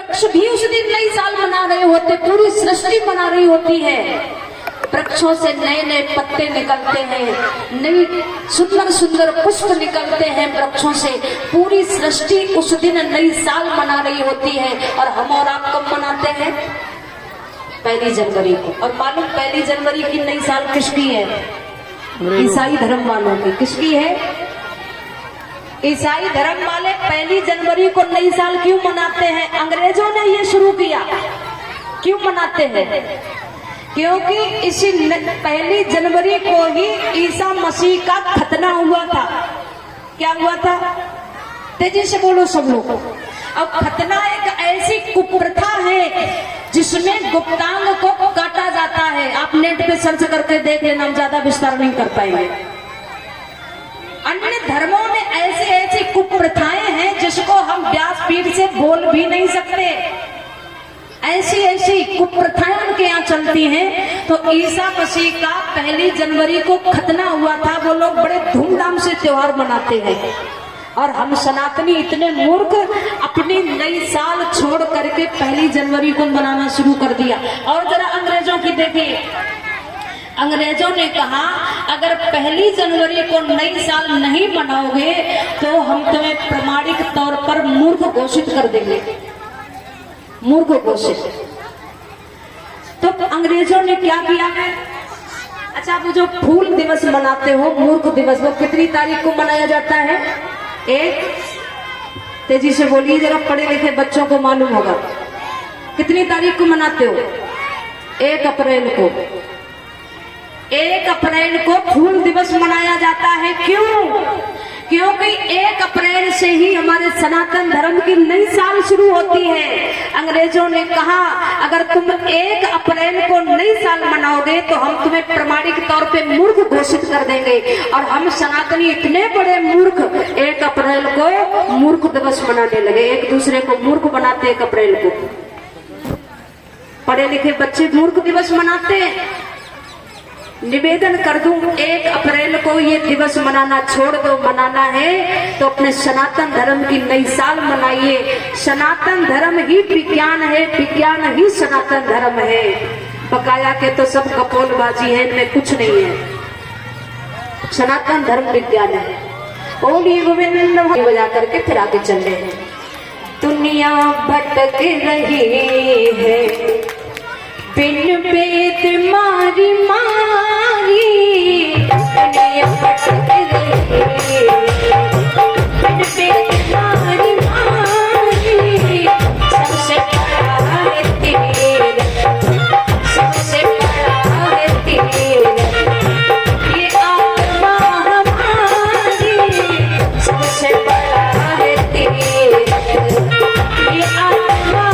वृक्ष भी उस दिन नई साल मना रहे होते, पूरी सृष्टि मना रही होती है। वृक्षों से नए नए पत्ते निकलते हैं, नई सुंदर सुंदर पुष्प निकलते हैं वृक्षों से। पूरी सृष्टि उस दिन नई साल मना रही होती है। और हम और आप कब मनाते हैं? 1 जनवरी को। और मालूम 1 जनवरी की नई साल किसकी है? ईसाई धर्म वालों की। किसकी है? ईसाई धर्म वाले 1 जनवरी को नई साल क्यों मनाते हैं? अंग्रेजों ने ये शुरू किया। क्यों मनाते हैं? क्योंकि इसी 1 जनवरी को ही ईसा मसीह का खतना हुआ था। क्या हुआ था? तेजी से बोलो सब लोग। अब खतना एक ऐसी कुप्रथा है जिसमें गुप्तांग को काटा जाता है। आप नेट पे सर्च करके देख लेना, हम ज्यादा विस्तार नहीं कर पाएंगे। अन्य धर्मों में ऐसी ऐसी कुप्रथाएं हैं जिसको हम व्यासपीठ से बोल भी नहीं सकते। ऐसी ऐसी कुप्रथाएं उनके यहाँ चलती हैं। तो ईसा मसीह का 1 जनवरी को खतना हुआ था। वो लोग बड़े धूमधाम से त्योहार मनाते हैं। और हम सनातनी इतने मूर्ख अपनी नई साल छोड़ करके 1 जनवरी को मनाना शुरू कर दिया। और जरा अंग्रेजों की देखिए, अंग्रेजों ने कहा अगर 1 जनवरी को नई साल नहीं मनाओगे तो हम तुम्हें प्रमाणिक तौर पर मूर्ख घोषित कर देंगे। मूर्ख घोषित। तो अंग्रेजों ने क्या किया? अच्छा, वो जो फूल दिवस मनाते हो, मूर्ख दिवस, वो कितनी तारीख को मनाया जाता है? 1। तेजी से बोलिए, जरा पढ़े लिखे बच्चों को मालूम होगा। कितनी तारीख को मनाते हो? 1 अप्रैल को। 1 अप्रैल को फूल दिवस मनाया जाता है। क्यों? क्योंकि 1 अप्रैल से ही हमारे सनातन धर्म की नई साल शुरू होती है। अंग्रेजों ने कहा अगर तुम 1 अप्रैल को नई साल मनाओगे तो हम तुम्हें प्रमाणिक तौर पे मूर्ख घोषित कर देंगे। और हम सनातनी इतने बड़े मूर्ख 1 अप्रैल को मूर्ख दिवस मनाने लगे। एक दूसरे को मूर्ख बनाते 1 अप्रैल को। पढ़े लिखे बच्चे मूर्ख दिवस मनाते हैं। निवेदन कर दूं 1 अप्रैल को ये दिवस मनाना छोड़ दो। मनाना है तो अपने सनातन धर्म की नई साल मनाइए। सनातन धर्म ही विज्ञान है, विज्ञान ही सनातन धर्म है। बकाया के तो सब कपोलबाजी है, इनमें कुछ नहीं है। सनातन धर्म विज्ञान है। बोलिए गोविंद बजा करके फिर आगे चल रहे हैं। दुनिया भटक रही है बिन वेद मारी मारी, दुनिया भटक रही है बिन वेद मारी मारी। सबसे बड़ा है तीर, सबसे बड़ा है तीर, ये आत्मा हमारी। सबसे बड़ा है तीर, ये आत्मा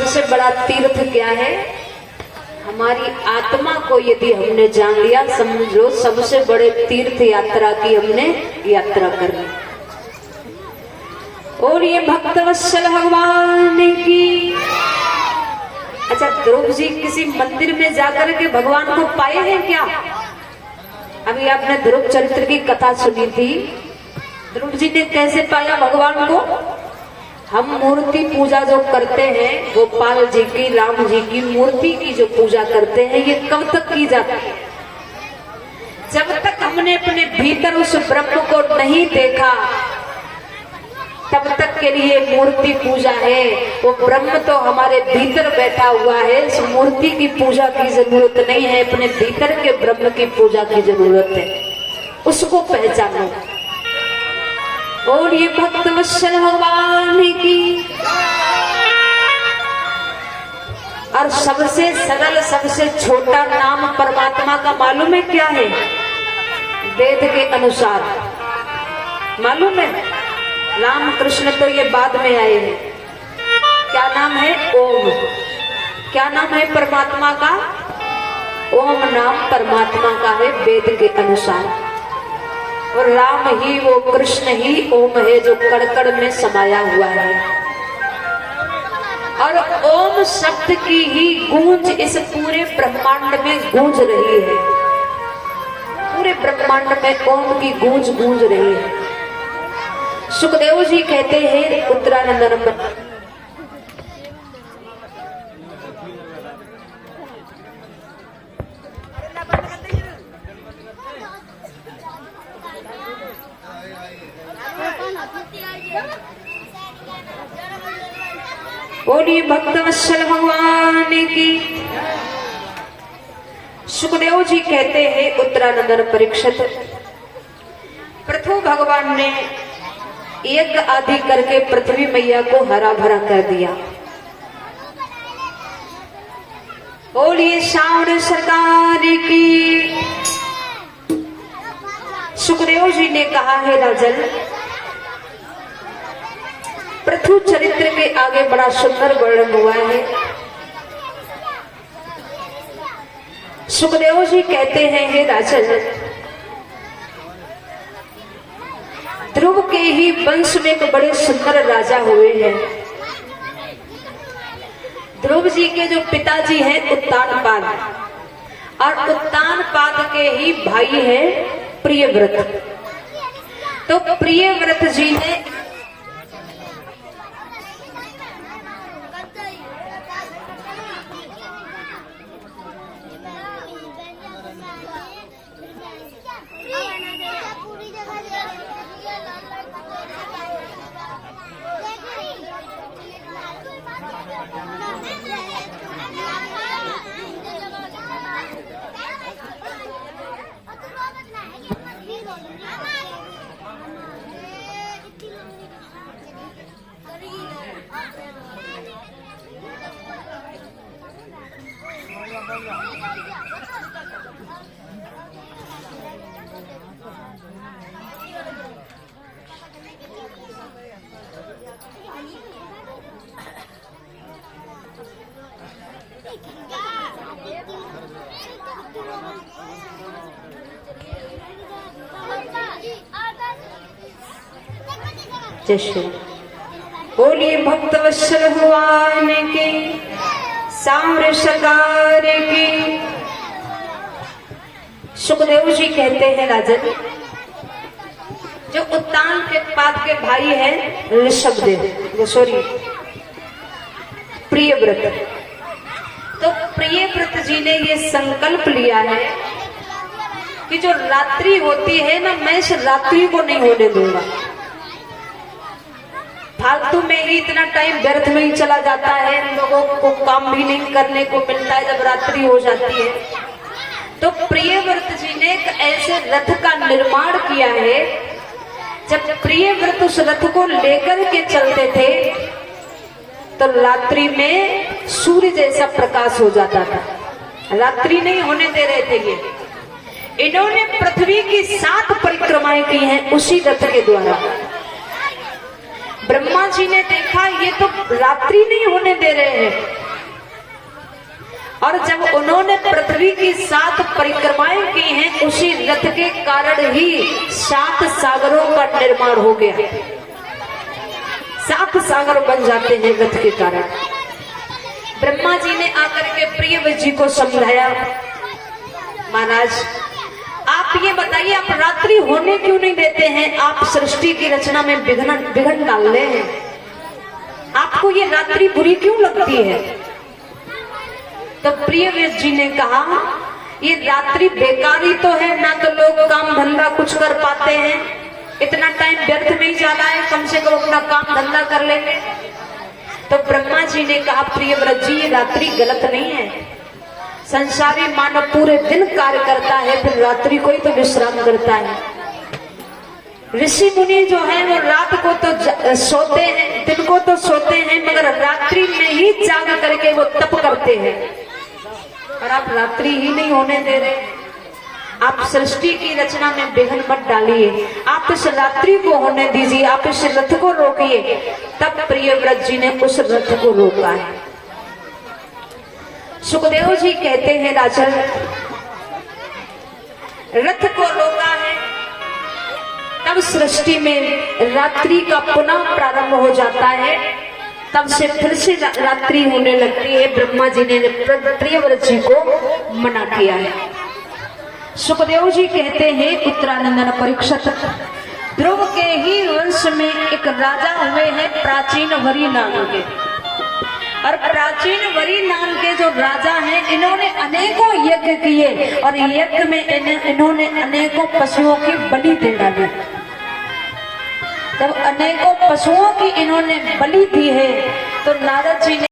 सबसे बड़ा तीर्थ क्या है? हमारी आत्मा को यदि हमने जान लिया, समझो सबसे बड़े तीर्थ यात्रा की हमने यात्रा कर ली। और ये भक्तवत्सल भगवान की। अच्छा, ध्रुव जी किसी मंदिर में जाकर के भगवान को पाए हैं क्या? अभी आपने ध्रुव चरित्र की कथा सुनी थी। ध्रुव जी ने कैसे पाया भगवान को? हम मूर्ति पूजा जो करते हैं, गोपाल जी की, राम जी की मूर्ति की जो पूजा करते हैं, ये कब तक की जाती है? जब तक हमने अपने भीतर उस ब्रह्म को नहीं देखा, तब तक के लिए मूर्ति पूजा है। वो ब्रह्म तो हमारे भीतर बैठा हुआ है, इस मूर्ति की पूजा की जरूरत नहीं है, अपने भीतर के ब्रह्म की पूजा की जरूरत है। उसको पहचानो। और ये भक्तवत्सल भगवान की। और सबसे सरल, सबसे छोटा नाम परमात्मा का मालूम है क्या है? वेद के अनुसार मालूम है? राम कृष्ण तो ये बाद में आए हैं। क्या नाम है? ओम। क्या नाम है परमात्मा का? ओम नाम परमात्मा का है वेद के अनुसार। और राम ही, वो कृष्ण ही ओम है जो कड़-कड़ में समाया हुआ है। और ओम शब्द की ही गूंज इस पूरे ब्रह्मांड में गूंज रही है। पूरे ब्रह्मांड में ओम की गूंज गूंज रही है। सुखदेव जी कहते हैं उत्तरानंद में, बोलिए भक्तवत्सल भगवान की। सुखदेव जी कहते हैं उत्तरानंद परीक्षित, पृथु भगवान ने यज्ञ आदि करके पृथ्वी मैया को हरा भरा कर दिया। बोलिए सावण सरकार की। सुखदेव जी ने कहा है राजन, पृथु चरित्र के आगे बड़ा सुंदर वर्णन हुआ है। सुखदेव जी कहते हैं हे राजन, ध्रुव के ही वंश में एक बड़े सुंदर राजा हुए हैं। ध्रुव जी के जो पिताजी हैं उत्तानपाद, और उत्तानपाद के ही भाई है प्रियव्रत। तो प्रियव्रत जी ने जय। बोलिए भक्तवत्सल भगवान की, साम्र सरकार की। सुखदेव जी कहते हैं राजन, जो उत्तानपाद के भाई हैं ऋषभदेव, सॉरी प्रियव्रत, तो प्रियव्रत जी ने ये संकल्प लिया है कि जो रात्रि होती है ना, मैं इस रात्रि को नहीं होने दूंगा। फालतू में ही इतना टाइम व्यर्थ में ही चला जाता है, लोगों को काम भी नहीं करने को मिलता है जब रात्रि हो जाती है। तो प्रियव्रत जी ने एक ऐसे रथ का निर्माण किया है, जब प्रियव्रत उस रथ को लेकर के चलते थे तो रात्रि में सूर्य जैसा प्रकाश हो जाता था। रात्रि नहीं होने दे रहे थे ये। इन्होंने पृथ्वी की 7 परिक्रमाएं की हैं उसी रथ के द्वारा। ब्रह्मा जी ने देखा ये तो रात्रि नहीं होने दे रहे हैं, और जब उन्होंने पृथ्वी की 7 परिक्रमाएं की हैं, उसी रथ के कारण ही 7 सागरों का निर्माण हो गया। 7 सागर बन जाते हैं रथ के कारण। ब्रह्मा जी ने आकर के प्रियव्रत जी को समझाया, महाराज आप ये बताइए, आप रात्रि होने क्यों नहीं देते हैं? आप सृष्टि की रचना में विघ्न डाल रहे हैं, आपको ये रात्रि बुरी क्यों लगती है? तो प्रियव्रत जी ने कहा, ये रात्रि बेकारी तो है ना, तो लोग काम धंधा कुछ कर पाते हैं, इतना टाइम व्यर्थ नहीं जाना है, कम से कम अपना काम धंधा कर लेंगे। तो ब्रह्मा जी ने कहा, प्रियव्रत जी ये रात्रि गलत नहीं है, संसारी मानव पूरे दिन कार्य करता है, फिर रात्रि को ही तो विश्राम करता है। ऋषि मुनि जो है वो रात को तो सोते हैं, दिन को तो सोते हैं, मगर रात्रि में ही जाग करके वो तप करते हैं। और आप रात्रि ही नहीं होने दे रहे, आप सृष्टि की रचना में विघ्न मत डालिए, आप इस रात्रि को होने दीजिए, आप इस रथ को रोकिए। तब प्रियव्रत जी ने उस रथ को रोका है। सुखदेव जी कहते हैं, राजन रथ को रोका है, तब सृष्टि में रात्रि का पुनः प्रारंभ हो जाता है, तब से फिर से रात्रि होने लगती है। ब्रह्मा जी ने प्रियव्रत जी को मना किया है। सुखदेव जी कहते हैं, उत्तरानंदन परीक्षित, ध्रुव के ही वंश में एक राजा हुए हैं प्राचीन वरी नाम के, और प्राचीन वरी नाम के जो राजा हैं, इन्होंने अनेकों यज्ञ किए, और यज्ञ में इन्होंने अनेकों पशुओं की बलि दे डाली। जब अनेकों पशुओं की इन्होंने बलि दी है, तो नारद जी ने